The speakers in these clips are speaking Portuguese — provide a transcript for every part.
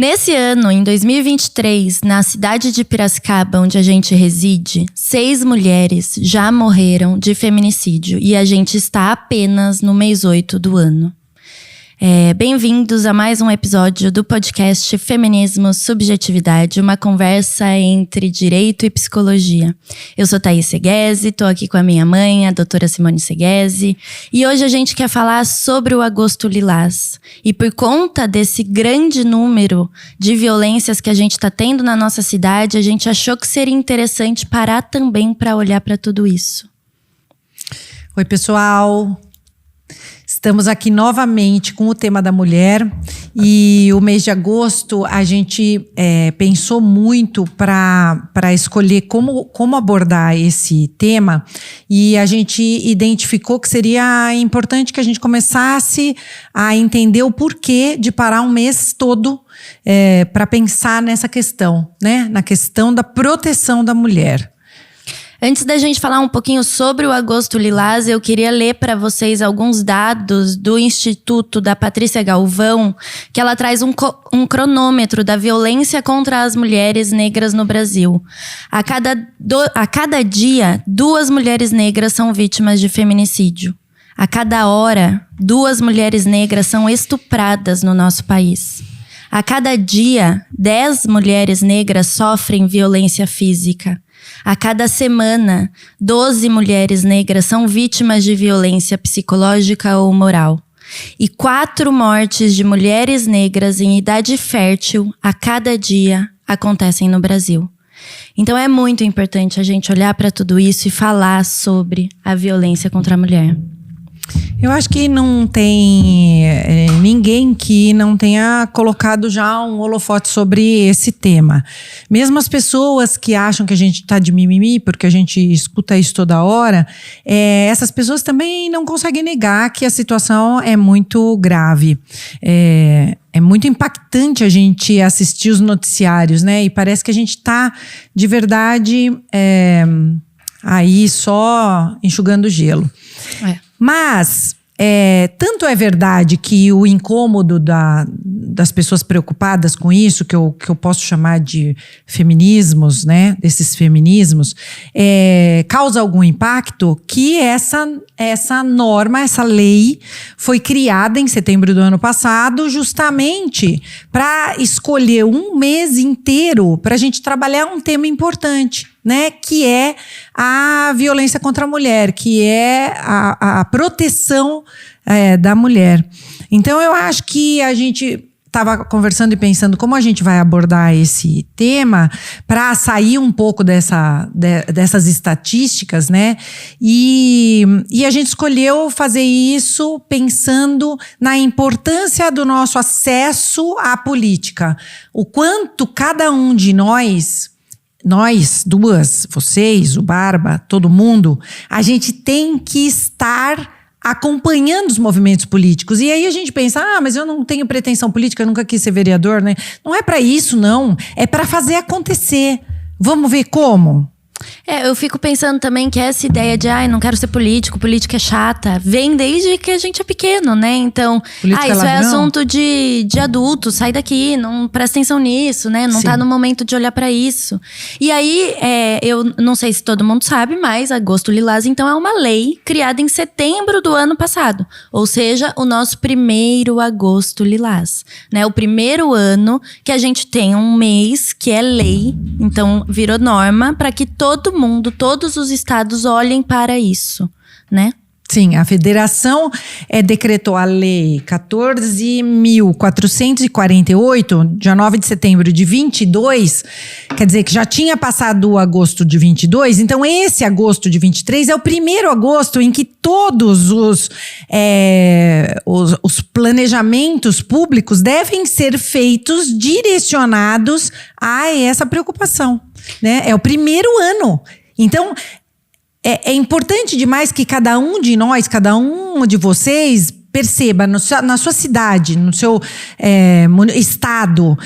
Nesse ano, em 2023, na cidade de Piracicaba, onde a gente reside, 6 mulheres já morreram de feminicídio e a gente está apenas no mês 8 do ano. Bem-vindos a mais um episódio do podcast Feminismo, Subjetividade, uma conversa entre direito e psicologia. Eu sou Thaís Seghese, tô aqui com a minha mãe, a doutora Simone Seghese, e hoje a gente quer falar sobre o Agosto Lilás. E por conta desse grande número de violências que a gente tá tendo na nossa cidade, a gente achou que seria interessante parar também para olhar para tudo isso. Oi, pessoal! Estamos aqui novamente com o tema da mulher e o mês de agosto a gente pensou muito para escolher como abordar esse tema e a gente identificou que seria importante que a gente começasse a entender o porquê de parar um mês todo para pensar nessa questão, né? Na questão da proteção da mulher. Antes da gente falar um pouquinho sobre o Agosto Lilás, eu queria ler para vocês alguns dados do Instituto da Patrícia Galvão, que ela traz um cronômetro da violência contra as mulheres negras no Brasil. A cada dia, 2 mulheres negras são vítimas de feminicídio. A cada hora, 2 mulheres negras são estupradas no nosso país. A cada dia, 10 mulheres negras sofrem violência física. A cada semana, 12 mulheres negras são vítimas de violência psicológica ou moral. E 4 mortes de mulheres negras em idade fértil a cada dia acontecem no Brasil. Então é muito importante a gente olhar para tudo isso e falar sobre a violência contra a mulher. Eu acho que não tem ninguém que não tenha colocado já um holofote sobre esse tema. Mesmo as pessoas que acham que a gente está de mimimi, porque a gente escuta isso toda hora, essas pessoas também não conseguem negar que a situação é muito grave. É muito impactante a gente assistir os noticiários, né? E parece que a gente está, de verdade, aí só enxugando gelo. Mas, tanto é verdade que o incômodo das pessoas preocupadas com isso, que eu posso chamar de feminismos, né, desses feminismos, causa algum impacto, que essa norma, essa lei, foi criada em setembro do ano passado, justamente para escolher um mês inteiro para a gente trabalhar um tema importante, né, que é a violência contra a mulher, que é a proteção da mulher. Então, eu acho que a gente estava conversando e pensando como a gente vai abordar esse tema para sair um pouco dessas estatísticas, né? E a gente escolheu fazer isso pensando na importância do nosso acesso à política. O quanto cada um de nós duas, vocês, o Barba, todo mundo, a gente tem que estar acompanhando os movimentos políticos. E aí a gente pensa, mas eu não tenho pretensão política, eu nunca quis ser vereador, né? Não é para isso, não. É para fazer acontecer. Vamos ver como? Eu fico pensando também que essa ideia de não quero ser política é chata, vem desde que a gente é pequeno, né? Então, isso é assunto de adulto, sai daqui, não presta atenção nisso, né? Não Sim. Tá no momento de olhar pra isso. E aí, eu não sei se todo mundo sabe, mas Agosto Lilás, então, é uma lei criada em setembro do ano passado. Ou seja, o nosso primeiro Agosto Lilás, né? O primeiro ano que a gente tem um mês que é lei, então virou norma para que todo mundo, todos os estados olhem para isso, né? Sim, a federação decretou a lei 14.448, dia 9 de setembro de 22, quer dizer que já tinha passado o agosto de 22, então esse agosto de 23 é o primeiro agosto em que todos os planejamentos públicos devem ser feitos direcionados a essa preocupação, né? É o primeiro ano. Então, é importante demais que cada um de nós, cada um de vocês perceba na sua cidade, no seu estado,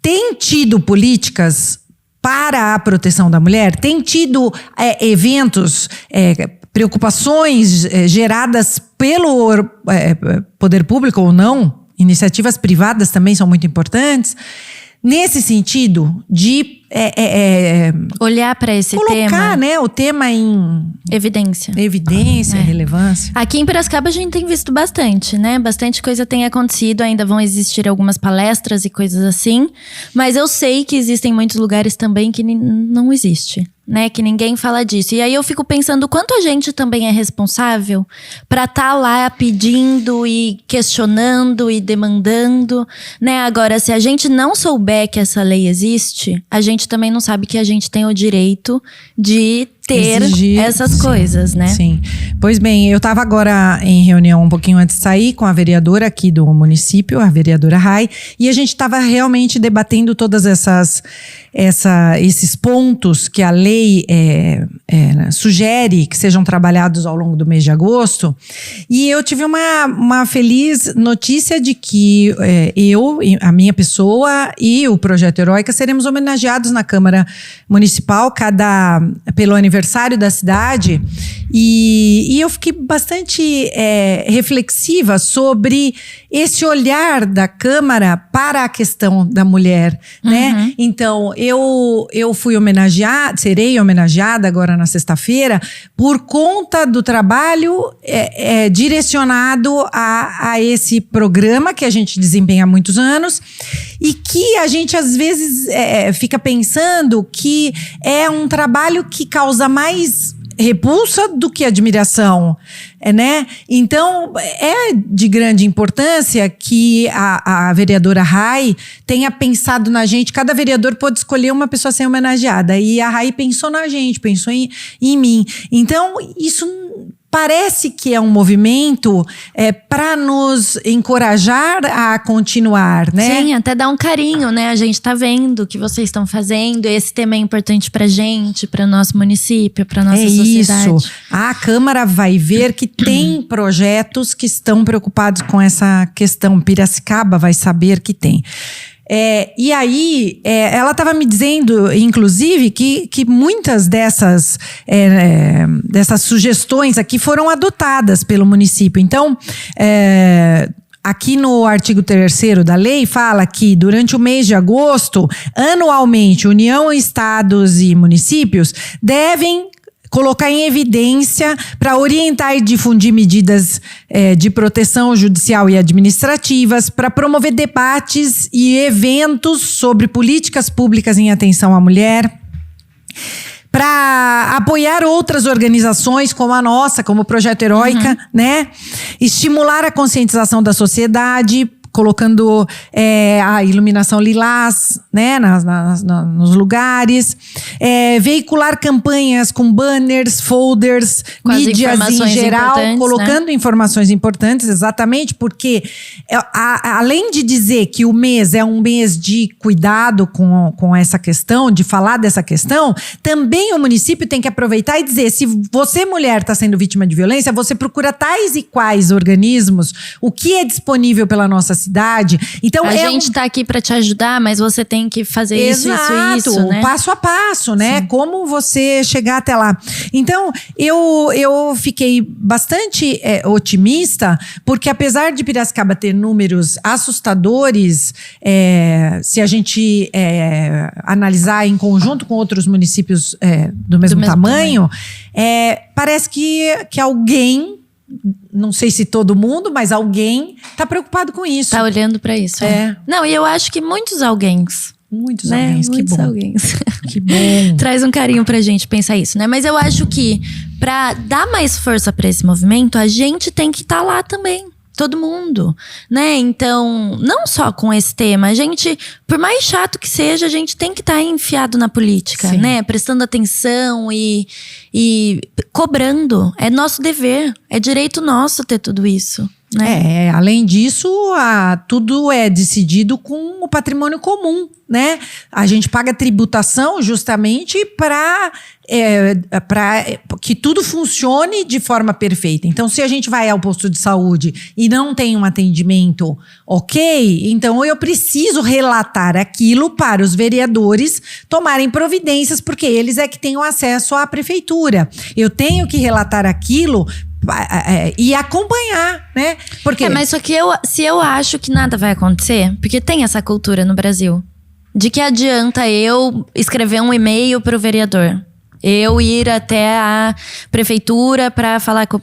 tem tido políticas para a proteção da mulher? Tem tido eventos, preocupações geradas pelo poder público ou não? iniciativas privadas também são muito importantes, nesse sentido de olhar para esse tema. Colocar, né, o tema em evidência, relevância. Aqui em Piracicaba a gente tem visto bastante, né? Bastante coisa tem acontecido, ainda vão existir algumas palestras e coisas assim. Mas eu sei que existem muitos lugares também que não existe, né? Que ninguém fala disso. E aí eu fico pensando quanto a gente também é responsável para estar lá pedindo e questionando e demandando, né? Agora, se a gente não souber que essa lei existe, a gente também não sabe que a gente tem o direito de ter essas coisas, né? Sim. Pois bem, eu estava agora em reunião um pouquinho antes de sair com a vereadora aqui do município, a vereadora Rai, e a gente estava realmente debatendo todas esses pontos que a lei sugere que sejam trabalhados ao longo do mês de agosto. E eu tive uma feliz notícia de que a minha pessoa e o Projeto Heróica seremos homenageados na Câmara Municipal pelo aniversário da cidade, e eu fiquei bastante reflexiva sobre esse olhar da Câmara para a questão da mulher, né? Então, eu serei homenageada agora na sexta-feira por conta do trabalho direcionado a esse programa que a gente desempenha há muitos anos e que a gente às vezes fica pensando que é um trabalho que causa mais repulsa do que admiração, né? Então, é de grande importância que a vereadora Rai tenha pensado na gente. Cada vereador pode escolher uma pessoa a ser homenageada. E a Rai pensou na gente, pensou em mim. Então, isso parece que é um movimento para nos encorajar a continuar, né? Sim, até dar um carinho, né? A gente tá vendo o que vocês estão fazendo. Esse tema é importante pra gente, para o nosso município, para nossa sociedade. Isso. A Câmara vai ver que tem projetos que estão preocupados com essa questão. Piracicaba vai saber que tem. E aí, ela estava me dizendo, inclusive, que muitas dessas sugestões aqui foram adotadas pelo município. Então, aqui no artigo 3º da lei fala que durante o mês de agosto, anualmente, União, estados e municípios devem colocar em evidência para orientar e difundir medidas de proteção judicial e administrativas, para promover debates e eventos sobre políticas públicas em atenção à mulher, para apoiar outras organizações como a nossa, como o Projeto Heróica, né? Estimular a conscientização da sociedade, colocando a iluminação lilás, né, nos lugares, veicular campanhas com banners, folders, com mídias em geral, colocando informações importantes, exatamente, porque além de dizer que o mês é um mês de cuidado com essa questão, de falar dessa questão, também o município tem que aproveitar e dizer, se você, mulher, está sendo vítima de violência, você procura tais e quais organismos, o que é disponível pela nossa cidade. Então, a gente está aqui para te ajudar, mas você tem que fazer isso, né? Passo a passo, né? Sim. Como você chegar até lá. Então, eu fiquei bastante otimista, porque apesar de Piracicaba ter números assustadores, se a gente analisar em conjunto com outros municípios do mesmo tamanho, parece que alguém, não sei se todo mundo, mas alguém está preocupado com isso. Tá olhando para isso. Não, e eu acho que muitos alguéns. Muitos alguéns, que bom. Que bom. Traz um carinho pra gente pensar isso, né? Mas eu acho que pra dar mais força pra esse movimento, a gente tem que estar lá também. Todo mundo, né? Então, não só com esse tema, a gente, por mais chato que seja, a gente tem que estar enfiado na política, sim, né? Prestando atenção e cobrando. É nosso dever, é direito nosso ter tudo isso, né? Além disso, tudo é decidido com o patrimônio comum, né? A gente paga tributação justamente para que tudo funcione de forma perfeita. Então, se a gente vai ao posto de saúde e não tem um atendimento ok, então eu preciso relatar aquilo para os vereadores tomarem providências, porque eles é que têm o acesso à prefeitura. Eu tenho que relatar aquilo e acompanhar, né? Porque mas só que se eu acho que nada vai acontecer, porque tem essa cultura no Brasil, de que adianta eu escrever um e-mail pro vereador, eu ir até a prefeitura pra falar com...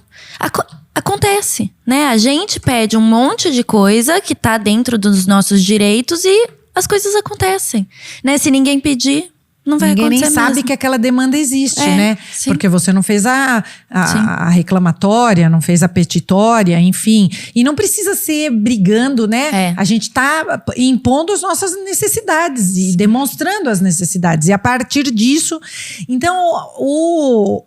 Acontece, né? A gente pede um monte de coisa que tá dentro dos nossos direitos e as coisas acontecem, né? Se ninguém pedir, não vai acontecer ninguém nem sabe mesmo. que aquela demanda existe, né? Sim. Porque você não fez a reclamatória, não fez a petitória, enfim. E não precisa ser brigando, né? A gente tá impondo as nossas necessidades e demonstrando as necessidades. E a partir disso, então,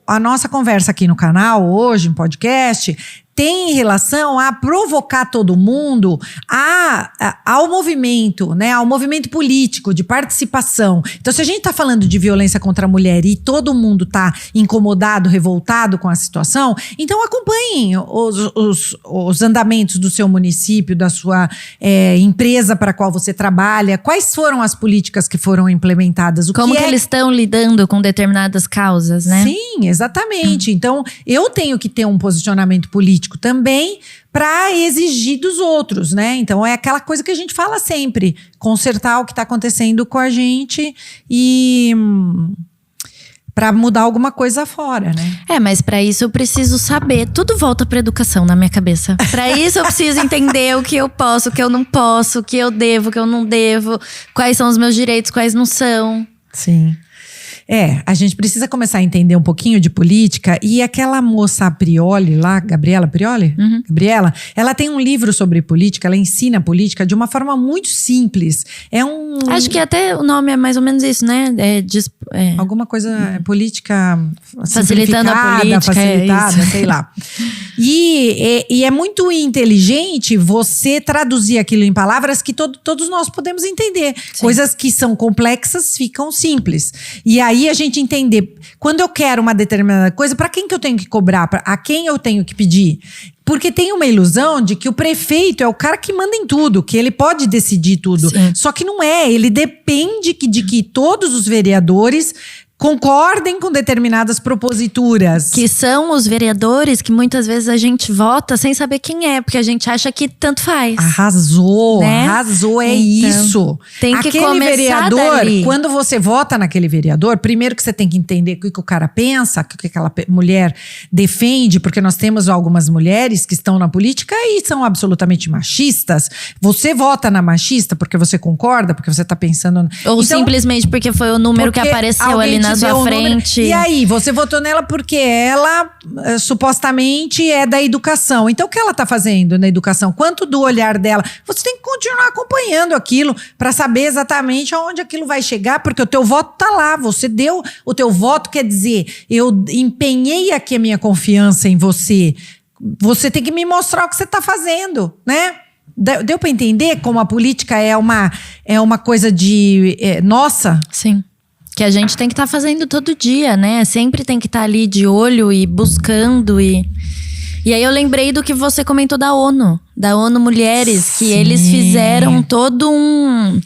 a nossa conversa aqui no canal hoje, em podcast, tem relação a provocar todo mundo ao movimento, né? Ao movimento político, de participação. Então, se a gente está falando de violência contra a mulher e todo mundo está incomodado, revoltado com a situação, então acompanhem os andamentos do seu município, da sua empresa para a qual você trabalha. Quais foram as políticas que foram implementadas? Como que eles estão lidando com determinadas causas, né? Sim, exatamente. Então, eu tenho que ter um posicionamento político também para exigir dos outros, né? Então é aquela coisa que a gente fala sempre, consertar o que está acontecendo com a gente e para mudar alguma coisa fora, né? Mas para isso eu preciso saber, tudo volta para educação na minha cabeça. Para isso eu preciso entender o que eu posso, o que eu não posso, o que eu devo, o que eu não devo, quais são os meus direitos, quais não são. Sim. A gente precisa começar a entender um pouquinho de política. E aquela moça Prioli lá, Gabriela Prioli? Uhum. Gabriela, ela tem um livro sobre política, ela ensina política de uma forma muito simples. Acho que até o nome é mais ou menos isso, né? Alguma coisa, política facilitando a política, facilitada, sei lá. E é muito inteligente você traduzir aquilo em palavras que todos nós podemos entender. Sim. Coisas que são complexas ficam simples. E aí a gente entender, quando eu quero uma determinada coisa, para quem que eu tenho que cobrar? A quem eu tenho que pedir? Porque tem uma ilusão de que o prefeito é o cara que manda em tudo, que ele pode decidir tudo. Sim. Só que não é, ele depende de que todos os vereadores concordem com determinadas proposituras. Que são os vereadores que muitas vezes a gente vota sem saber quem é, porque a gente acha que tanto faz. Arrasou, né? Arrasou, então, isso. Tem que aquele começar vereador, dali. Quando você vota naquele vereador, primeiro que você tem que entender o que o cara pensa, o que aquela mulher defende, porque nós temos algumas mulheres que estão na política e são absolutamente machistas. Você vota na machista porque você concorda, porque você está pensando... Ou então, simplesmente porque foi o número que apareceu ali na sua frente. E aí, você votou nela porque ela supostamente é da educação. Então, o que ela está fazendo na educação? Quanto do olhar dela? Você tem que continuar acompanhando aquilo para saber exatamente aonde aquilo vai chegar, porque o teu voto está lá. Você deu o teu voto, quer dizer, eu empenhei aqui a minha confiança em você. Você tem que me mostrar o que você está fazendo, né? Deu para entender como a política é uma coisa de nossa? Sim. Que a gente tem que estar fazendo todo dia, né? Sempre tem que estar ali de olho e buscando. E aí eu lembrei do que você comentou da ONU Mulheres. Sim. Que eles fizeram todo um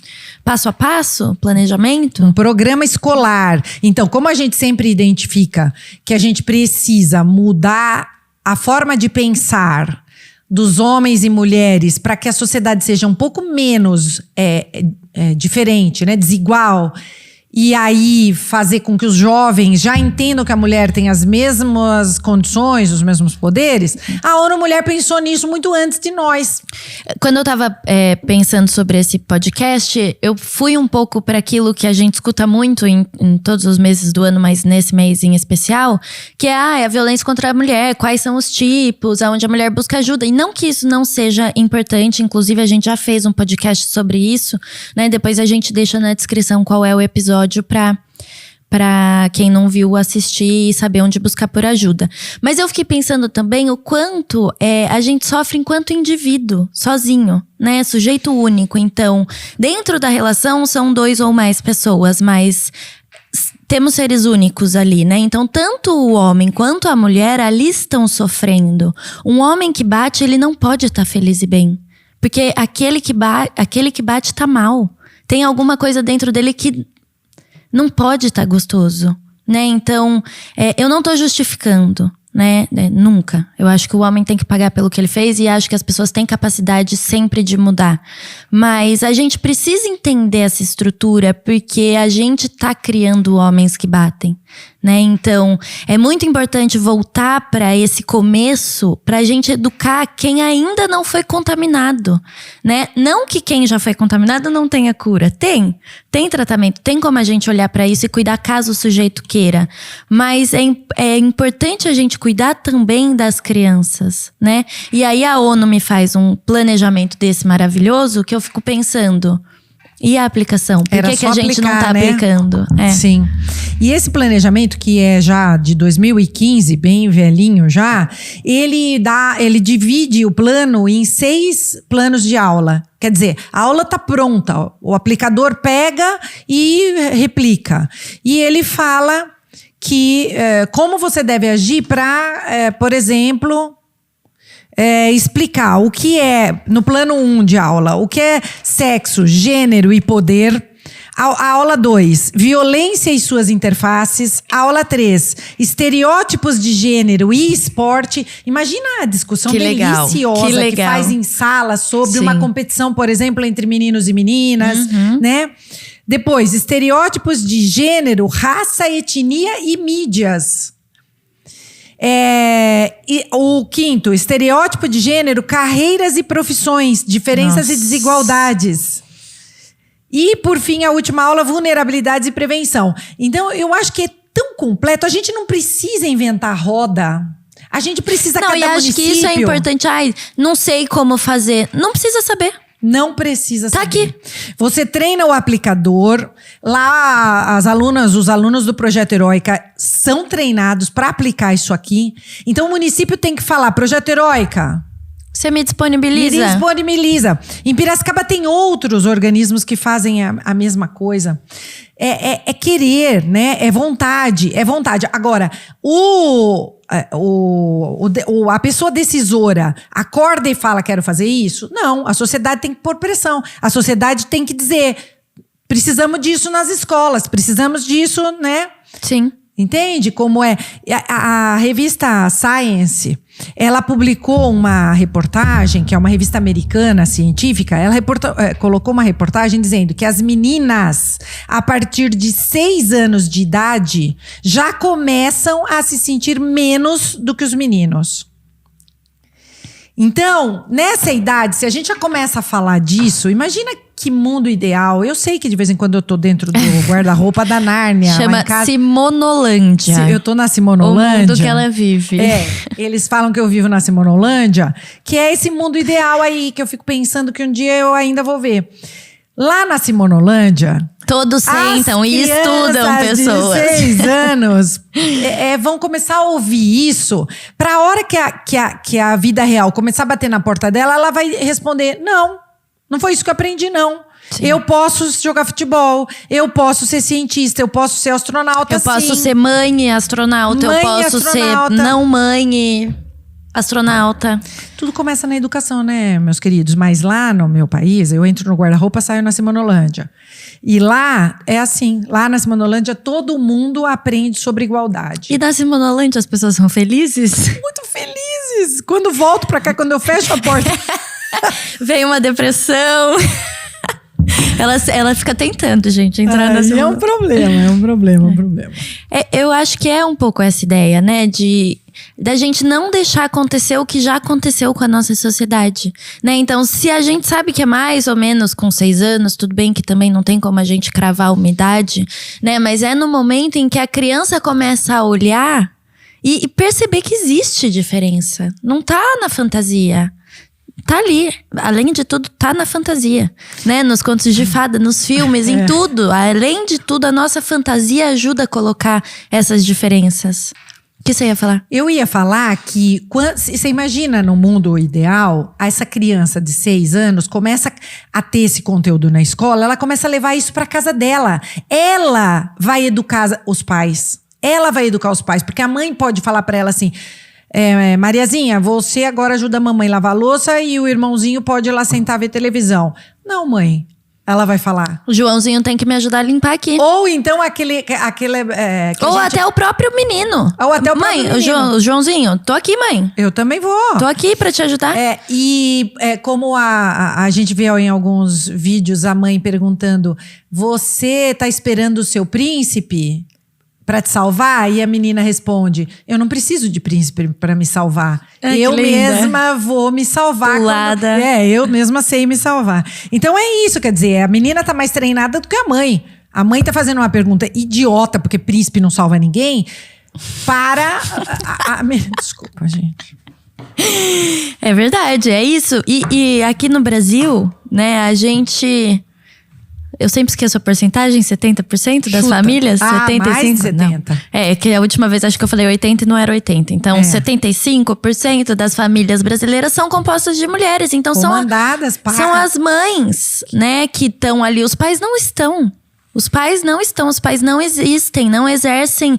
passo a passo, planejamento. Um programa escolar. Então, como a gente sempre identifica que a gente precisa mudar a forma de pensar dos homens e mulheres para que a sociedade seja um pouco menos diferente, né? Desigual. E aí fazer com que os jovens já entendam que a mulher tem as mesmas condições, os mesmos poderes. A ONU Mulher pensou nisso muito antes de nós. Quando eu estava pensando sobre esse podcast, eu fui um pouco para aquilo que a gente escuta muito em todos os meses do ano, mas nesse mês em especial, que é a violência contra a mulher, quais são os tipos, aonde a mulher busca ajuda. E não que isso não seja importante, inclusive a gente já fez um podcast sobre isso, né? Depois a gente deixa na descrição qual é o episódio para quem não viu assistir e saber onde buscar por ajuda. Mas eu fiquei pensando também o quanto a gente sofre enquanto indivíduo, sozinho, né? Sujeito único. Então, dentro da relação são 2 ou mais pessoas, mas temos seres únicos ali, né? Então, tanto o homem quanto a mulher ali estão sofrendo. Um homem que bate, ele não pode estar feliz e bem. Porque aquele que bate tá mal. Tem alguma coisa dentro dele que não pode estar gostoso, né? Então, eu não tô justificando, né? Nunca. Eu acho que o homem tem que pagar pelo que ele fez e acho que as pessoas têm capacidade sempre de mudar. Mas a gente precisa entender essa estrutura porque a gente tá criando homens que batem, né? Então, é muito importante voltar para esse começo pra gente educar quem ainda não foi contaminado, né? Não que quem já foi contaminado não tenha cura. Tem tratamento, tem como a gente olhar para isso e cuidar caso o sujeito queira. Mas é importante a gente cuidar também das crianças, né? E aí a ONU me faz um planejamento desse maravilhoso que eu fico pensando… E a aplicação? Por que a gente não tá aplicando? Sim. E esse planejamento, que é já de 2015, bem velhinho já, ele divide o plano em 6 planos de aula. Quer dizer, a aula tá pronta, o aplicador pega e replica. E ele fala que como você deve agir para, por exemplo… explicar o que é, no plano 1 de aula, o que é sexo, gênero e poder. A aula 2, violência e suas interfaces. A aula 3, estereótipos de gênero e esporte. Imagina a discussão deliciosa que faz em sala sobre uma competição, por exemplo, entre meninos e meninas, né? Depois, estereótipos de gênero, raça, etnia e mídias. E o 5º, estereótipo de gênero, carreiras e profissões, diferenças e desigualdades. E, por fim, a última aula, vulnerabilidades e prevenção. Então, eu acho que é tão completo, a gente não precisa inventar roda. A gente precisa cada município… Não, e acho que isso é importante. Não sei como fazer. Não precisa saber. Não precisa saber. Tá aqui. Você treina o aplicador. Lá, os alunos do Projeto Heróica são treinados para aplicar isso aqui. Então, o município tem que falar, Projeto Heróica… Você me disponibiliza? Me disponibiliza. Em Piracicaba tem outros organismos que fazem a mesma coisa. É querer, né? É vontade. Agora, a pessoa decisora acorda e fala, quero fazer isso? Não, a sociedade tem que pôr pressão. A sociedade tem que dizer, precisamos disso nas escolas, precisamos disso, né? Sim. Entende como é? A revista Science, ela publicou uma reportagem, que é uma revista americana científica, ela colocou uma reportagem dizendo que as meninas, a partir de 6 anos de idade, já começam a se sentir menos do que os meninos. Então, nessa idade, se a gente já começa a falar disso, imagina que mundo ideal. Eu sei que de vez em quando eu tô dentro do guarda-roupa da Nárnia. Chama Simonolândia. Eu tô na Simonolândia. O mundo que ela vive. Eles falam que eu vivo na Simonolândia, que é esse mundo ideal aí, que eu fico pensando que um dia eu ainda vou ver. Lá na Simonolândia… Todos sentam e estudam pessoas. De 6 anos vão começar a ouvir isso. Pra hora que a vida real começar a bater na porta dela, ela vai responder, não foi isso que eu aprendi, não. Sim. Eu posso jogar futebol, eu posso ser cientista, eu posso ser astronauta, eu posso ser mãe astronauta, eu posso ser não mãe astronauta. Tudo começa na educação, né, meus queridos? Mas lá no meu país, eu entro no guarda-roupa, saio na Simonolândia. E lá é assim, lá na Simonolândia todo mundo aprende sobre igualdade. E na Simonolândia as pessoas são felizes? Muito felizes! Quando volto pra cá, quando eu fecho a porta… Vem uma depressão… Ela fica tentando, gente, entrar na Simonolândia. É um problema. Eu acho que é um pouco essa ideia, né, da gente não deixar acontecer o que já aconteceu com a nossa sociedade, né? Então, se a gente sabe que é mais ou menos com 6 anos, tudo bem que também não tem como a gente cravar uma idade, né? Mas é no momento em que a criança começa a olhar e perceber que existe diferença. Não tá na fantasia. Tá ali, além de tudo, tá na fantasia, né? Nos contos de fada, nos filmes, em tudo. Além de tudo, a nossa fantasia ajuda a colocar essas diferenças. O que você ia falar? Eu ia falar que, você imagina no mundo ideal, essa criança de 6 anos começa a ter esse conteúdo na escola, ela começa a levar isso pra casa dela. Ela vai educar os pais. Porque a mãe pode falar pra ela assim… Mariazinha, você agora ajuda a mamãe a lavar a louça e o irmãozinho pode ir lá sentar ver televisão. Não, mãe. ela vai falar? O Joãozinho tem que me ajudar a limpar aqui. Ou então aquele que Ou até o próprio menino. Ou até o próprio menino. O Joãozinho, tô aqui, mãe. Eu também vou. Tô aqui pra te ajudar. Como a gente vê em alguns vídeos a mãe perguntando: você tá esperando o seu príncipe pra te salvar? E a menina responde: eu não preciso de príncipe pra me salvar. Eu mesma vou me salvar. Eu mesma sei me salvar. Então é isso, quer dizer, a menina tá mais treinada do que a mãe. A mãe tá fazendo uma pergunta idiota, porque príncipe não salva ninguém, para Desculpa, gente. É verdade, é isso. E aqui no Brasil, né, a gente... Eu sempre esqueço a porcentagem, 70% das famílias? 75%? Mais de 70%. Não. Que a última vez acho que eu falei 80% e não era 80%. Então, 75% das famílias brasileiras são compostas de mulheres. Então, são as mães, né, que estão ali. Os pais não estão. Os pais não estão, os pais não existem, não exercem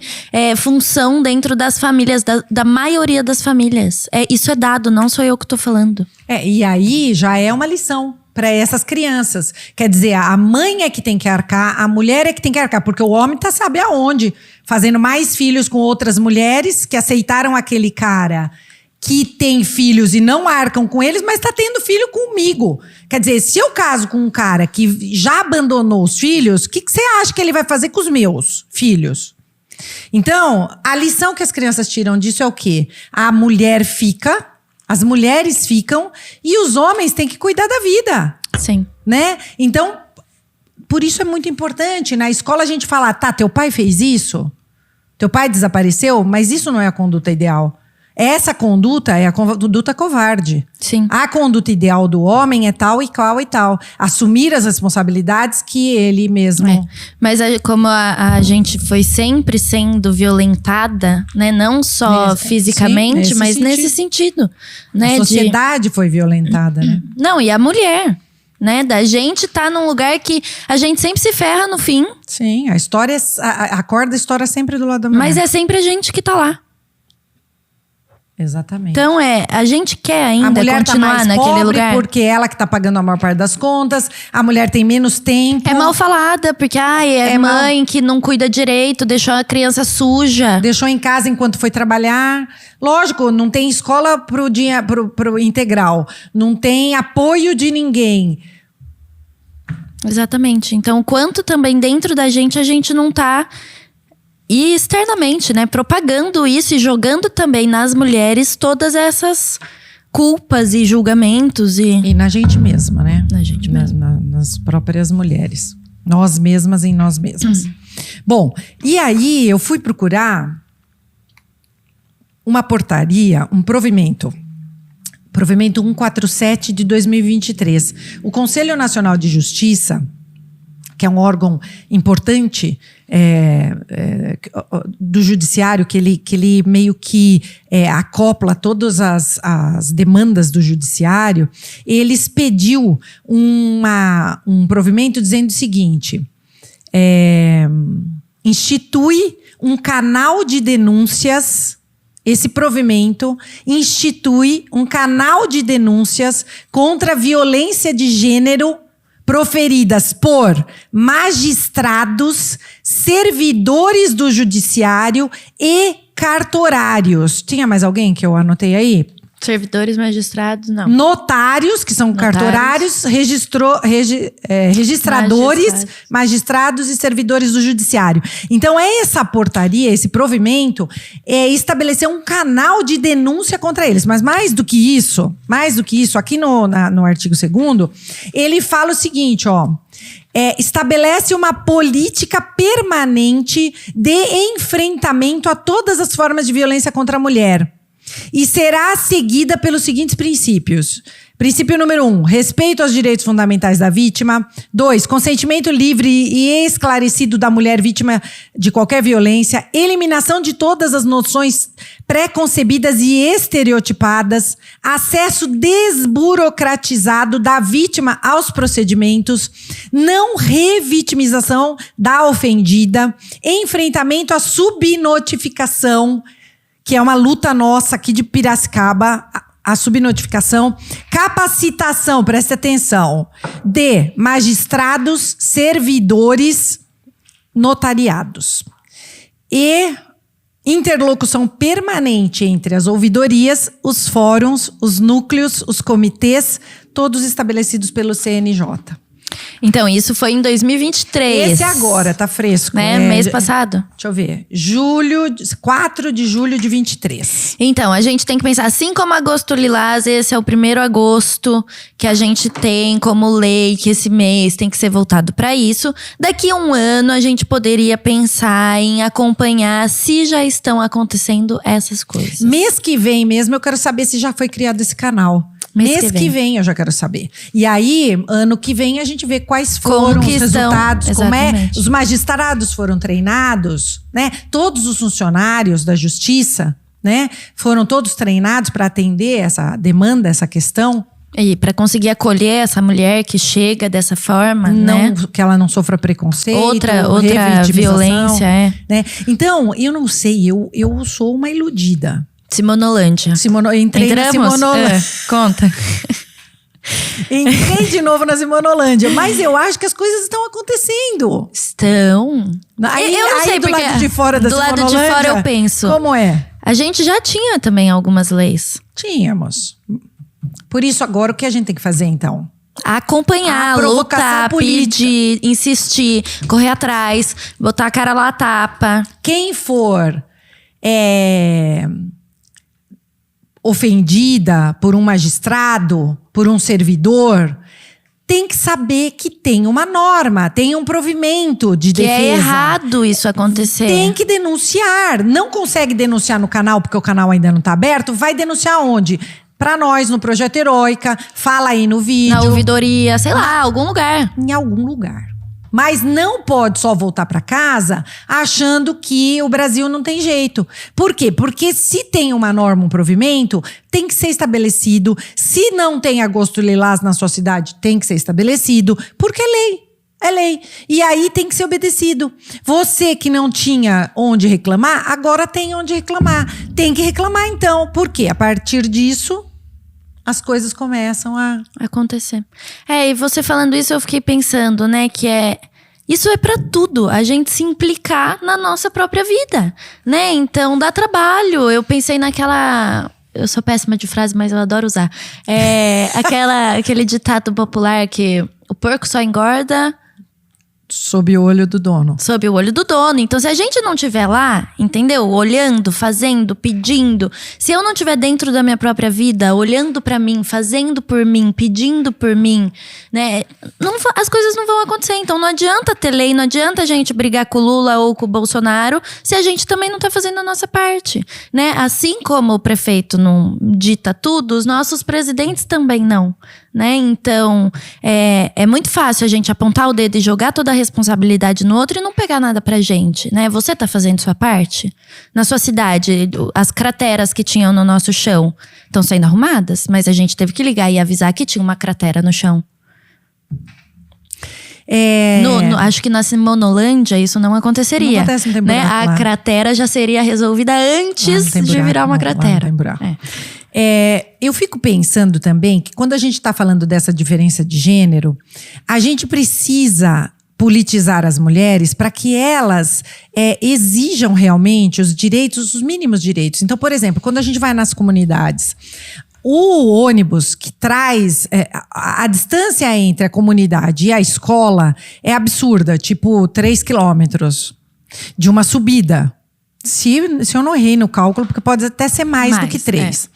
função dentro das famílias, da maioria das famílias. Isso é dado, não sou eu que estou falando. E aí já é uma lição para essas crianças. Quer dizer, a mãe é que tem que arcar, a mulher é que tem que arcar, porque o homem tá sabe aonde, fazendo mais filhos com outras mulheres que aceitaram aquele cara que tem filhos e não arcam com eles, mas tá tendo filho comigo. Quer dizer, se eu caso com um cara que já abandonou os filhos, o que você acha que ele vai fazer com os meus filhos? Então, a lição que as crianças tiram disso é o quê? A mulher fica... As mulheres ficam e os homens têm que cuidar da vida. Sim. Né? Então, por isso é muito importante. Na escola a gente fala, tá, teu pai fez isso? Teu pai desapareceu? Mas isso não é a conduta ideal. Essa conduta é a conduta covarde. Sim. A conduta ideal do homem é tal e qual e tal. Assumir as responsabilidades que ele mesmo... Mas como a gente foi sempre sendo violentada, né? Não só fisicamente, mas nesse sentido. Né? A sociedade foi violentada, né? Não, e a mulher... Né, da gente tá num lugar que a gente sempre se ferra no fim. Sim, a história... A corda estoura sempre do lado da mulher. Mas é sempre a gente que tá lá. Exatamente. Então a gente quer ainda continuar tá mais naquele pobre lugar. Porque ela que tá pagando a maior parte das contas, a mulher tem menos tempo. É mal falada, porque é mãe que não cuida direito, deixou a criança suja. Deixou em casa enquanto foi trabalhar. Lógico, não tem escola pro integral. Não tem apoio de ninguém. Exatamente. Então, quanto também dentro da gente a gente não tá... E externamente, né? Propagando isso e jogando também nas mulheres todas essas culpas e julgamentos. E na gente mesma, né? Na gente mesma. Nas próprias mulheres. Nós mesmas em nós mesmas. Bom, e aí eu fui procurar uma portaria, um provimento. Provimento 147 de 2023. O Conselho Nacional de Justiça, que é um órgão importante do judiciário, que ele meio que acopla todas as demandas do judiciário, ele expediu um provimento dizendo o seguinte: institui um canal de denúncias. Esse provimento institui um canal de denúncias contra a violência de gênero proferidas por magistrados, servidores do judiciário e cartorários. Tinha mais alguém que eu anotei aí? Servidores, magistrados, não. Notários, que são cartorários, registradores, magistrados e servidores do judiciário. Então, essa portaria, esse provimento, estabeleceu um canal de denúncia contra eles. Mas mais do que isso, aqui no artigo 2º, ele fala o seguinte, estabelece uma política permanente de enfrentamento a todas as formas de violência contra a mulher. E será seguida pelos seguintes princípios. Princípio número 1, respeito aos direitos fundamentais da vítima. 2, consentimento livre e esclarecido da mulher vítima de qualquer violência. Eliminação de todas as noções pré-concebidas e estereotipadas. Acesso desburocratizado da vítima aos procedimentos. Não revitimização da ofendida. Enfrentamento à subnotificação, que é uma luta nossa aqui de Piracicaba. a subnotificação, capacitação, preste atenção, de magistrados, servidores, notariados e interlocução permanente entre as ouvidorias, os fóruns, os núcleos, os comitês, todos estabelecidos pelo CNJ. Então, isso foi em 2023. Esse agora, tá fresco. Né? Mês passado. Deixa eu ver. 4 de julho de 23. Então, a gente tem que pensar, assim como Agosto Lilás, esse é o primeiro agosto que a gente tem como lei, que esse mês tem que ser voltado para isso. Daqui a um ano, a gente poderia pensar em acompanhar se já estão acontecendo essas coisas. Mês que vem mesmo, eu quero saber se já foi criado esse canal. Mês que vem eu já quero saber. E aí, ano que vem, a gente vê quais foram os resultados, como os magistrados foram treinados, né? Todos os funcionários da justiça, né? Foram todos treinados para atender essa demanda, essa questão. E para conseguir acolher essa mulher que chega dessa forma, né? Que ela não sofra preconceito, outra violência, né? Então, eu não sei, eu sou uma iludida. Simonolândia. Entrei na Simonolândia. Conta. Entrei de novo na Simonolândia. Mas eu acho que as coisas estão acontecendo. Estão. Eu não sei, do porque lado de fora da Simonolândia, lado de fora eu penso. Como é? A gente já tinha também algumas leis. Tínhamos. Por isso, agora, o que a gente tem que fazer, então? Acompanhar, lutar, pedir, insistir, correr atrás, botar a cara lá a tapa. Quem for ofendida por um magistrado, por um servidor, tem que saber que tem uma norma, tem um provimento de defesa. Que é errado isso acontecer. Tem que denunciar. Não consegue denunciar no canal, porque o canal ainda não está aberto, vai denunciar onde? Para nós, no Projeto Heróica, fala aí no vídeo. Na ouvidoria, sei lá, algum lugar. Em algum lugar. Mas não pode só voltar para casa achando que o Brasil não tem jeito. Por quê? Porque se tem uma norma, um provimento, tem que ser estabelecido. Se não tem Agosto Lilás na sua cidade, tem que ser estabelecido. Porque é lei. É lei. E aí tem que ser obedecido. Você que não tinha onde reclamar, agora tem onde reclamar. Tem que reclamar então. Por quê? A partir disso, as coisas começam a acontecer. E você falando isso, eu fiquei pensando, né, que isso é pra tudo, a gente se implicar na nossa própria vida, né? Então dá trabalho. Eu pensei naquela, eu sou péssima de frase, mas eu adoro usar. Aquele ditado popular que o porco só engorda sob o olho do dono. Sob o olho do dono. Então, se a gente não estiver lá, entendeu? Olhando, fazendo, pedindo. Se eu não estiver dentro da minha própria vida, olhando pra mim, fazendo por mim, pedindo por mim, né? As coisas não vão acontecer. Então, não adianta ter lei, não adianta a gente brigar com o Lula ou com o Bolsonaro, se a gente também não tá fazendo a nossa parte, né? Assim como o prefeito não dita tudo, os nossos presidentes também não, né? Então, é muito fácil a gente apontar o dedo e jogar toda a responsabilidade no outro e não pegar nada pra gente, né? Você tá fazendo sua parte? Na sua cidade, as crateras que tinham no nosso chão estão sendo arrumadas, mas a gente teve que ligar e avisar que tinha uma cratera no chão. Acho que na Simonolândia isso não aconteceria. Não acontece, não tem buraco, né? A cratera já seria resolvida antes de virar uma cratera. Não tem buraco. Eu fico pensando também que quando a gente está falando dessa diferença de gênero, a gente precisa politizar as mulheres para que elas exijam realmente os direitos, os mínimos direitos. Então, por exemplo, quando a gente vai nas comunidades, o ônibus que traz a distância entre a comunidade e a escola é absurda, tipo 3 quilômetros de uma subida. Se eu não errei no cálculo, porque pode até ser mais do que 3.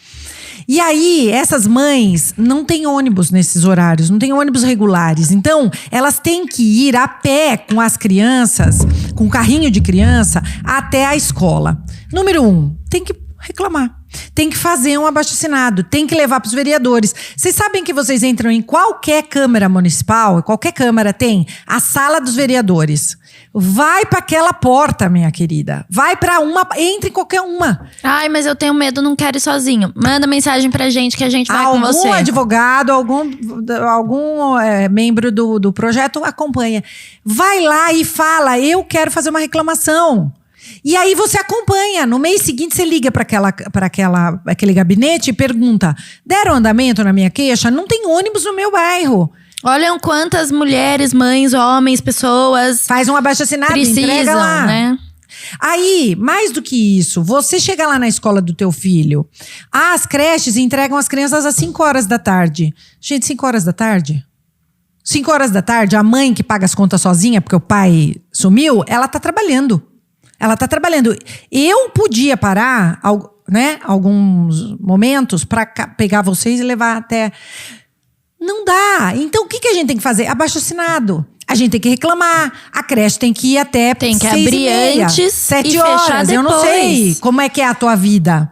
E aí, essas mães não têm ônibus nesses horários, não têm ônibus regulares. Então, elas têm que ir a pé com as crianças, com o carrinho de criança, até a escola. Número 1, tem que reclamar. Tem que fazer um abaixo-assinado, tem que levar para os vereadores. Vocês sabem que vocês entram em qualquer Câmara Municipal, qualquer Câmara tem a sala dos vereadores. Vai para aquela porta, minha querida. Vai para uma, entre em qualquer uma. Ai, mas eu tenho medo, não quero ir sozinho. Manda mensagem pra gente que a gente vai com você. Algum advogado, algum membro do projeto acompanha. Vai lá e fala, eu quero fazer uma reclamação. E aí você acompanha. No mês seguinte, você liga para aquele gabinete e pergunta: deram andamento na minha queixa? Não tem ônibus no meu bairro. Olham quantas mulheres, mães, homens, pessoas Faz um abaixo-assinado, entrega lá. Né? Aí, mais do que isso, você chega lá na escola do teu filho. As creches entregam as crianças às 5 horas da tarde. Gente, 5 horas da tarde? 5 horas da tarde, a mãe que paga as contas sozinha porque o pai sumiu, ela tá trabalhando. Ela tá trabalhando. Eu podia parar, né, alguns momentos para pegar vocês e levar até... Não dá. Então, o que a gente tem que fazer? Abaixo-assinado. A gente tem que reclamar. A creche tem que ir até 6h30. Tem que abrir antes 7 e horas. fechar depois. Eu não sei como é que é a tua vida.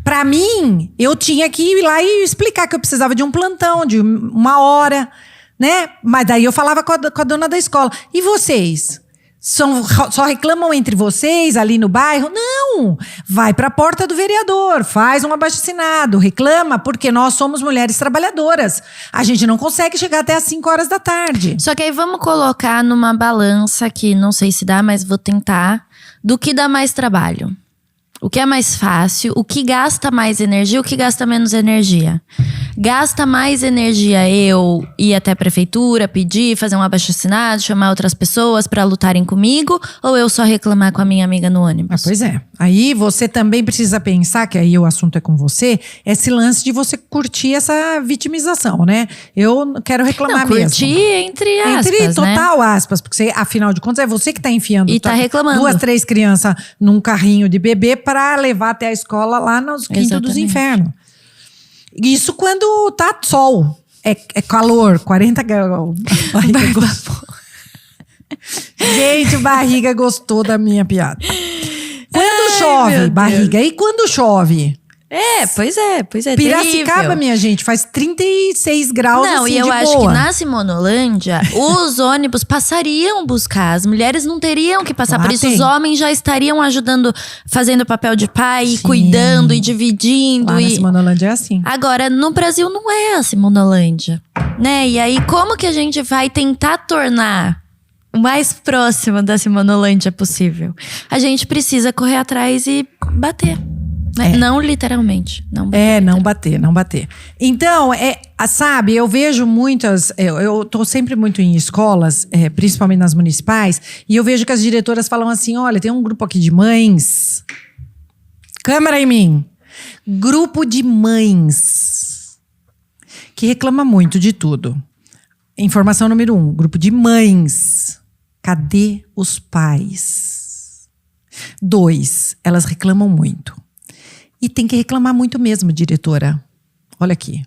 Pra mim, eu tinha que ir lá e explicar que eu precisava de um plantão, de 1 hora, né? Mas daí eu falava com a dona da escola. E vocês? Só reclamam entre vocês ali no bairro? Não! Vai para a porta do vereador, faz um abaixo-assinado, reclama, porque nós somos mulheres trabalhadoras. A gente não consegue chegar até às 5 horas da tarde. Só que aí vamos colocar numa balança que não sei se dá, mas vou tentar. Do que dá mais trabalho? O que é mais fácil? O que gasta mais energia? O que gasta menos energia? Gasta mais energia eu ir até a prefeitura, pedir, fazer um abaixo-assinado, chamar outras pessoas para lutarem comigo? Ou eu só reclamar com a minha amiga no ônibus? Pois é. Aí você também precisa pensar, que aí o assunto é com você, esse lance de você curtir essa vitimização, né? Eu quero reclamar mesmo. Curtir entre aspas, Entre total né? aspas, porque você, afinal de contas é você que tá enfiando E tá reclamando. 2, 3 crianças num carrinho de bebê para levar até a escola lá nos quintos dos infernos. Isso quando tá sol. É calor, 40 graus. Gente, barriga gostou da minha piada. Quando chove, barriga. E quando chove? Pois é. Piracicaba, terrível. minha gente, faz 36 graus. Não, assim, e eu de acho boa. que na Simonolândia, os ônibus passariam buscar. As mulheres não teriam que passar. Lá Por isso, tem. os homens já estariam ajudando, fazendo o papel de pai, Sim. cuidando e dividindo. Lá na Simonolândia é assim. Agora, no Brasil não é a Simonolândia, né? E aí, como que a gente vai tentar tornar o mais próximo da Simonolândia possível? A gente precisa correr atrás e bater. Né? Não literalmente. Não bater, Não bater. Então, sabe, eu vejo muitas... Eu tô sempre muito em escolas, principalmente nas municipais, e eu vejo que as diretoras falam assim, olha, tem um grupo aqui de mães... Câmera em mim! Grupo de mães que reclama muito de tudo. Informação número 1, grupo de mães. Cadê os pais? 2, elas reclamam muito. E tem que reclamar muito mesmo, diretora. Olha aqui.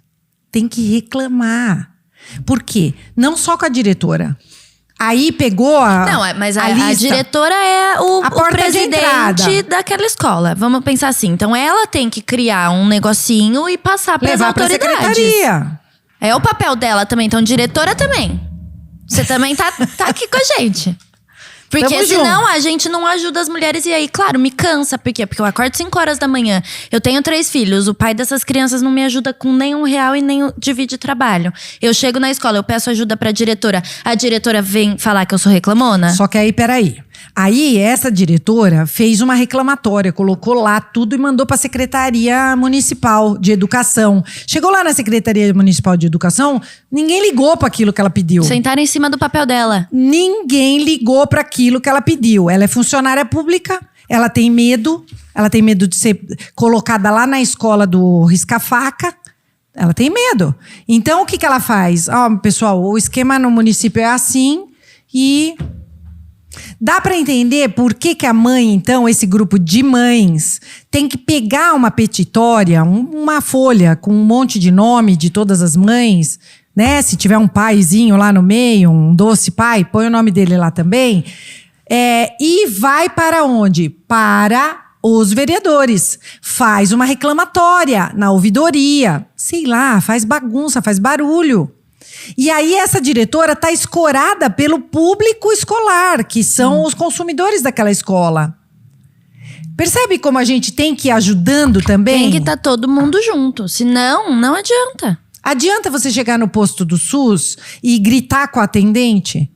Tem que reclamar. Por quê? Não só com a diretora. Aí pegou mas a lista. diretora é o porta de entrada. presidente daquela escola. Vamos pensar assim. Então, ela tem que criar um negocinho e passar para as levar pra autoridades. secretaria. É o papel dela também. Então, diretora também. Você também tá aqui com a gente. Porque Tamo senão junto. a gente não ajuda as mulheres. E aí, claro, me cansa. Por quê? Porque eu acordo 5 horas da manhã. Eu tenho 3 filhos. O pai dessas crianças não me ajuda com nem R$1 e nem divide trabalho. Eu chego na escola, eu peço ajuda pra diretora. A diretora vem falar que eu sou reclamona? Só que aí, peraí. Aí, essa diretora fez uma reclamatória, colocou lá tudo e mandou para a Secretaria Municipal de Educação. Chegou lá na Secretaria Municipal de Educação, ninguém ligou para aquilo que ela pediu. Sentaram em cima do papel dela. Ninguém ligou para aquilo que ela pediu. Ela é funcionária pública, ela tem medo de ser colocada lá na escola do risca-faca. Ela tem medo. Então, o que ela faz? Pessoal, o esquema no município é assim e... Dá para entender por que a mãe, então, esse grupo de mães, tem que pegar uma petitória, uma folha com um monte de nome de todas as mães, né? Se tiver um paizinho lá no meio, um doce pai, põe o nome dele lá também. E vai para onde? Para os vereadores. Faz uma reclamatória na ouvidoria. Sei lá, faz bagunça, faz barulho. E aí essa diretora está escorada pelo público escolar, que são os consumidores daquela escola. Percebe como a gente tem que ir ajudando também? Tem que estar todo mundo junto, senão não adianta. Adianta você chegar no posto do SUS e gritar com a atendente?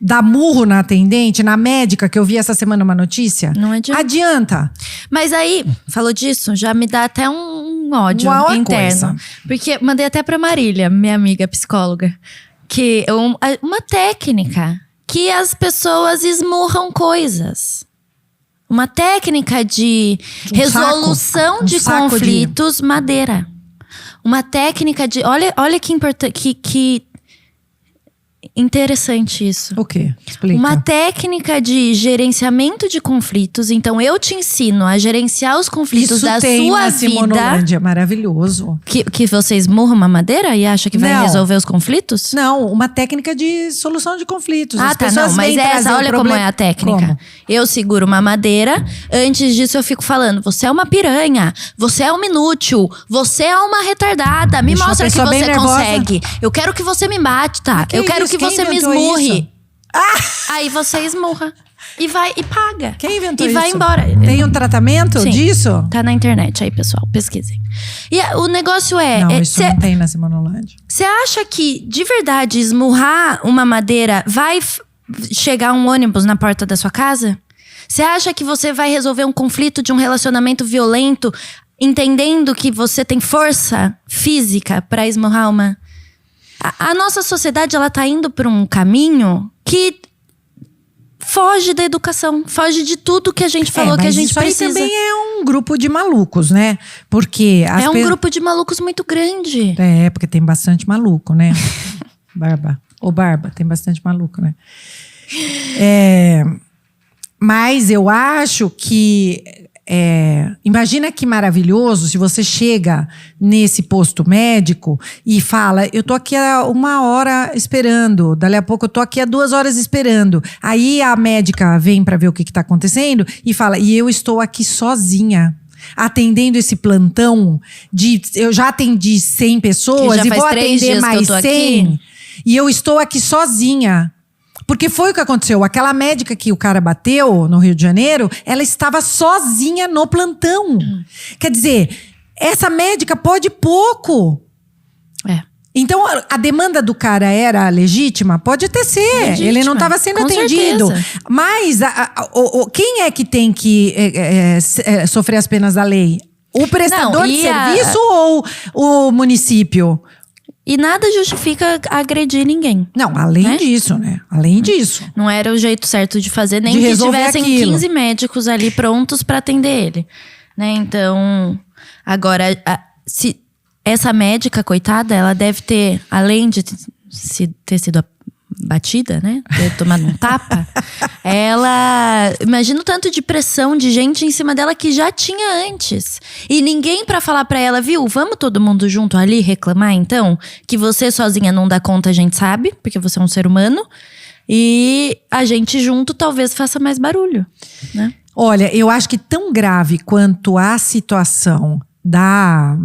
dar murro na atendente, na médica, que eu vi essa semana uma notícia? Não adianta. Adianta. Mas aí, falou disso, já me dá até um ódio Uma interno. coisa. Porque mandei até pra Marília, minha amiga psicóloga, que uma técnica que as pessoas esmurram coisas. Uma técnica de resolução de conflitos, madeira. Uma técnica de... Olha que importante, que interessante isso. O quê? Explica. Uma técnica de gerenciamento de conflitos. Então, eu te ensino a gerenciar os conflitos Isso da tem sua na vida. Simonolândia, maravilhoso. Que você esmurra uma madeira e acha que vai Não. resolver os conflitos? Não, uma técnica de solução de conflitos. Ah, As tá, pessoas não, mas vêm trazer essa, um olha como problema- é a técnica. Como? Eu seguro uma madeira, antes disso eu fico falando, você é uma piranha, você é uma inútil, você é uma retardada, me Deixa a mostra que pessoa bem você nervosa. consegue. Eu quero que você me bata, Que eu quero isso? que Quem você me inventou esmurre. isso? Aí você esmurra e vai e paga. Quem inventou e isso? vai embora. Tem um tratamento Sim. disso? Tá na internet aí, pessoal, pesquisem. E o negócio Não, isso não tem na Simonolândia. você acha que, de verdade, esmurrar uma madeira vai chegar um ônibus na porta da sua casa? Você acha que você vai resolver um conflito de um relacionamento violento entendendo que você tem força física pra esmurrar uma... A nossa sociedade, ela tá indo por um caminho que foge da educação, foge de tudo que a gente falou que a mas gente isso aí precisa. também é um grupo de malucos, né? Porque É um grupo de malucos muito grande. É, porque tem bastante maluco, né? Barba. Ô, Barba, tem bastante maluco, né? Mas eu acho que... imagina que maravilhoso se você chega nesse posto médico e fala, eu tô aqui há 1 hora esperando, dali a pouco eu tô aqui há 2 horas esperando. Aí a médica vem para ver o que tá acontecendo e fala, e eu estou aqui sozinha, atendendo esse plantão eu já atendi 100 pessoas já e faz vou 3 atender dias que eu mais tô 100 aqui. e eu estou aqui sozinha. Porque foi o que aconteceu. Aquela médica que o cara bateu no Rio de Janeiro, ela estava sozinha no plantão. Quer dizer, essa médica pode pouco. É. Então, a demanda do cara era legítima? Pode até ser. Legítima, Ele não estava sendo com atendido. certeza. Mas quem é que tem que sofrer as penas da lei? O prestador Não, de e serviço ou o município? E nada justifica agredir ninguém. Não, além Né? disso, né? Além disso. Não era o jeito certo de fazer, nem De que resolver tivessem aquilo. 15 médicos ali prontos pra atender ele. Né? Então, agora, se essa médica, coitada, ela deve ter, além de ter sido batida, né? Ter tomado um tapa. Ela... Imagina o tanto de pressão de gente em cima dela que já tinha antes. E ninguém pra falar pra ela, viu? Vamos todo mundo junto ali reclamar, então? Que você sozinha não dá conta, a gente sabe. Porque você é um ser humano. E a gente junto talvez faça mais barulho, né? Olha, eu acho que tão grave quanto a situação da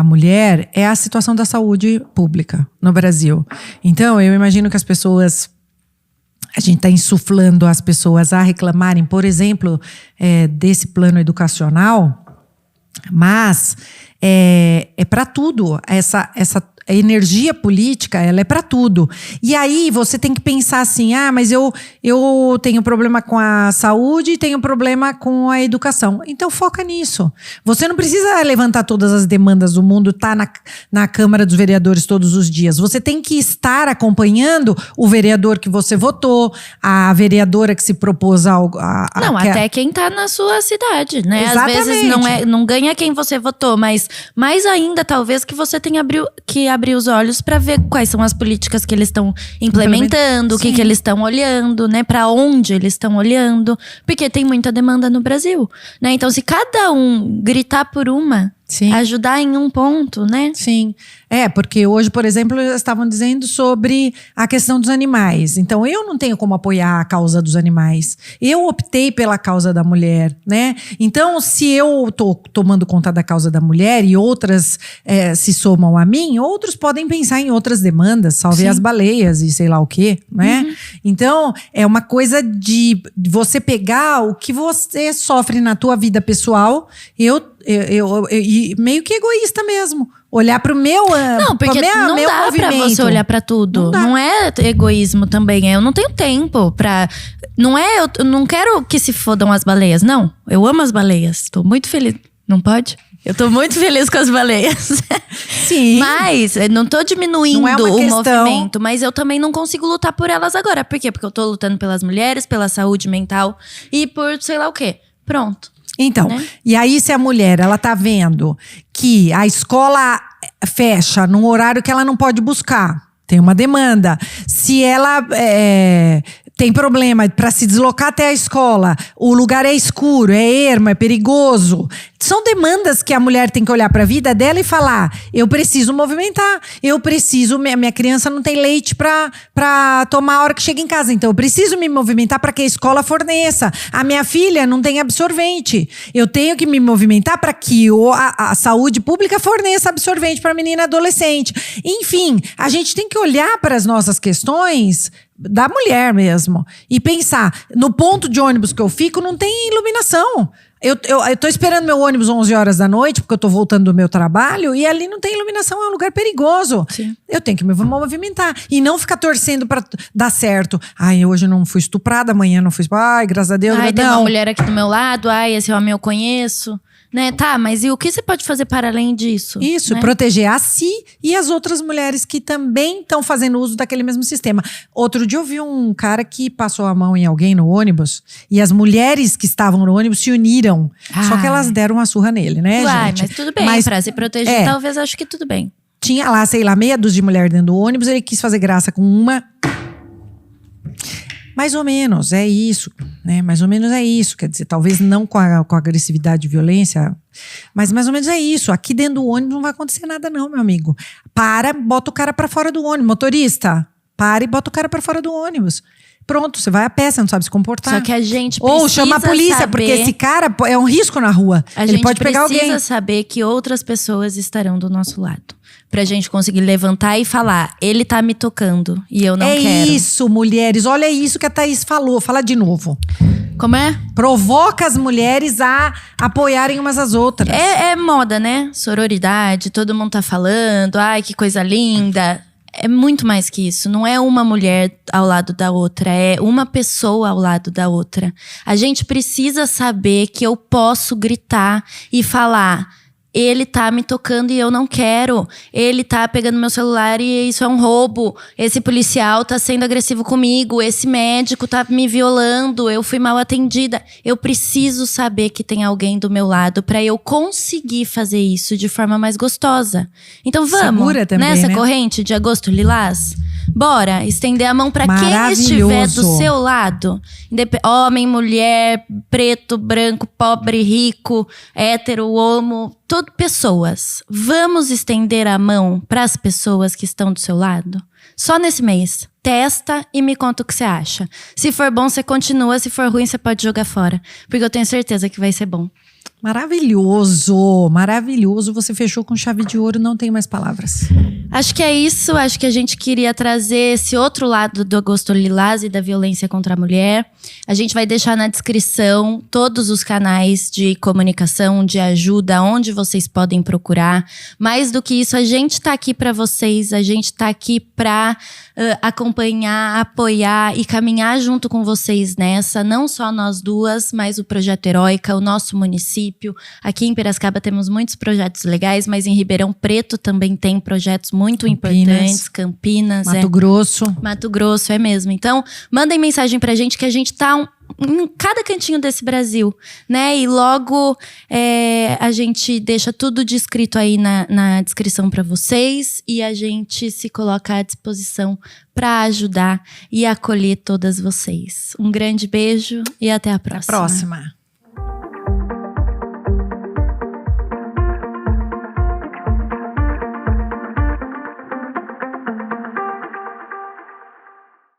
mulher é a situação da saúde pública no Brasil. Então, eu imagino que as pessoas... A gente está insuflando as pessoas a reclamarem, por exemplo, desse plano educacional, mas é para tudo. Essa energia política, ela é para tudo. E aí você tem que pensar assim, mas eu tenho problema com a saúde e tenho problema com a educação. Então foca nisso. Você não precisa levantar todas as demandas do mundo, tá na Câmara dos Vereadores todos os dias. Você tem que estar acompanhando o vereador que você votou, a vereadora que se propôs até quem tá na sua cidade, né? Exatamente. Às vezes não ganha quem você votou, mas mais ainda, talvez, que você tenha que abrir os olhos para ver quais são as políticas que eles estão implementando, o que eles estão olhando, né? Para onde eles estão olhando, porque tem muita demanda no Brasil, né? Então, se cada um gritar por uma, Sim. ajudar em um ponto, né? Sim. Porque hoje, por exemplo, eles estavam dizendo sobre a questão dos animais. Então, eu não tenho como apoiar a causa dos animais. Eu optei pela causa da mulher, né? Então, se eu tô tomando conta da causa da mulher e outras se somam a mim, outros podem pensar em outras demandas, salve as baleias e sei lá o quê, né? Uhum. Então, é uma coisa de você pegar o que você sofre na tua vida pessoal. e meio que egoísta mesmo. Olhar pro meu Não, porque não meu dá movimento. pra você olhar pra tudo. Não é egoísmo também. Eu não tenho tempo pra... Não é... Eu não quero que se fodam as baleias. Não, eu amo as baleias. Tô muito feliz. Não pode? Eu tô muito feliz com as baleias. Sim. Mas, eu não tô diminuindo Não é uma o questão. movimento. Mas eu também não consigo lutar por elas agora. Por quê? Porque eu tô lutando pelas mulheres, pela saúde mental e por sei lá o quê. Pronto. Então, Né? e aí se a mulher, ela tá vendo que a escola fecha num horário que ela não pode buscar, tem uma demanda. Se ela tem problema para se deslocar até a escola, o lugar é escuro, é ermo, é perigoso. São demandas que a mulher tem que olhar para a vida dela e falar: eu preciso movimentar, eu preciso, minha criança não tem leite para tomar a hora que chega em casa, então eu preciso me movimentar para que a escola forneça. A minha filha não tem absorvente, eu tenho que me movimentar para que a saúde pública forneça absorvente para a menina adolescente. Enfim, a gente tem que olhar para as nossas questões da mulher mesmo e pensar: no ponto de ônibus que eu fico não tem iluminação. Eu tô esperando meu ônibus 11 horas da noite, porque eu tô voltando do meu trabalho, e ali não tem iluminação, é um lugar perigoso. Sim. Eu tenho que me movimentar. E não ficar torcendo pra dar certo. Ai, hoje eu não fui estuprada, amanhã não fui. Ai, graças a Deus. Ai, tem uma não. mulher aqui do meu lado. Ai, esse homem eu conheço. Né? Tá, mas e o que você pode fazer para além disso? Isso, né? proteger a si e as outras mulheres que também estão fazendo uso daquele mesmo sistema. Outro dia eu vi um cara que passou a mão em alguém no ônibus e as mulheres que estavam no ônibus se uniram. Só que elas deram uma surra nele, né, gente? Mas tudo bem, pra se proteger, talvez acho que tudo bem. Tinha lá, sei lá, meia dúzia de mulher dentro do ônibus, ele quis fazer graça com uma. Mais ou menos, é isso, né? Mais ou menos é isso. Quer dizer, talvez não com a agressividade e violência, mas mais ou menos é isso. Aqui dentro do ônibus não vai acontecer nada não, meu amigo. Para, bota o cara pra fora do ônibus. Motorista, para e bota o cara pra fora do ônibus. Pronto, você vai a pé, você não sabe se comportar. Só que a gente precisa Ou chama a polícia, saber, porque esse cara é um risco na rua. Ele pode pegar alguém. A gente precisa saber que outras pessoas estarão do nosso lado. Pra gente conseguir levantar e falar: ele tá me tocando e eu não quero. É isso, mulheres. Olha isso que a Thaís falou. Fala de novo. Como é? Provoca as mulheres a apoiarem umas às outras. É moda, né? Sororidade, todo mundo tá falando. Ai, que coisa linda. É muito mais que isso. Não é uma mulher ao lado da outra. É uma pessoa ao lado da outra. A gente precisa saber que eu posso gritar e falar: ele tá me tocando e eu não quero. Ele tá pegando meu celular e isso é um roubo. Esse policial tá sendo agressivo comigo. Esse médico tá me violando. Eu fui mal atendida. Eu preciso saber que tem alguém do meu lado pra eu conseguir fazer isso de forma mais gostosa. Então vamos Segura também, nessa né? corrente de agosto lilás? Bora estender a mão pra quem estiver do seu lado. Homem, mulher, preto, branco, pobre, rico, hétero, homo, pessoas. Vamos estender a mão pras pessoas que estão do seu lado? Só nesse mês. Testa e me conta o que você acha. Se for bom, você continua. Se for ruim, você pode jogar fora. Porque eu tenho certeza que vai ser bom. Maravilhoso, maravilhoso. Você fechou com chave de ouro, não tenho mais palavras. Acho que é isso. Acho que a gente queria trazer esse outro lado do Agosto Lilás e da violência contra a mulher. A gente vai deixar na descrição todos os canais de comunicação, de ajuda, onde vocês podem procurar. Mais do que isso, a gente tá aqui para vocês. A gente tá aqui para acompanhar, apoiar e caminhar junto com vocês nessa. Não só nós duas, mas o Projeto Heróica, o nosso município. Aqui em Piracicaba temos muitos projetos legais, mas em Ribeirão Preto também tem projetos muito importantes. Campinas, Mato Grosso. Mato Grosso, é mesmo. Então, mandem mensagem pra gente que a gente tá em cada cantinho desse Brasil, né? E logo a gente deixa tudo descrito aí na descrição pra vocês e a gente se coloca à disposição pra ajudar e acolher todas vocês. Um grande beijo e até a próxima. Até a próxima.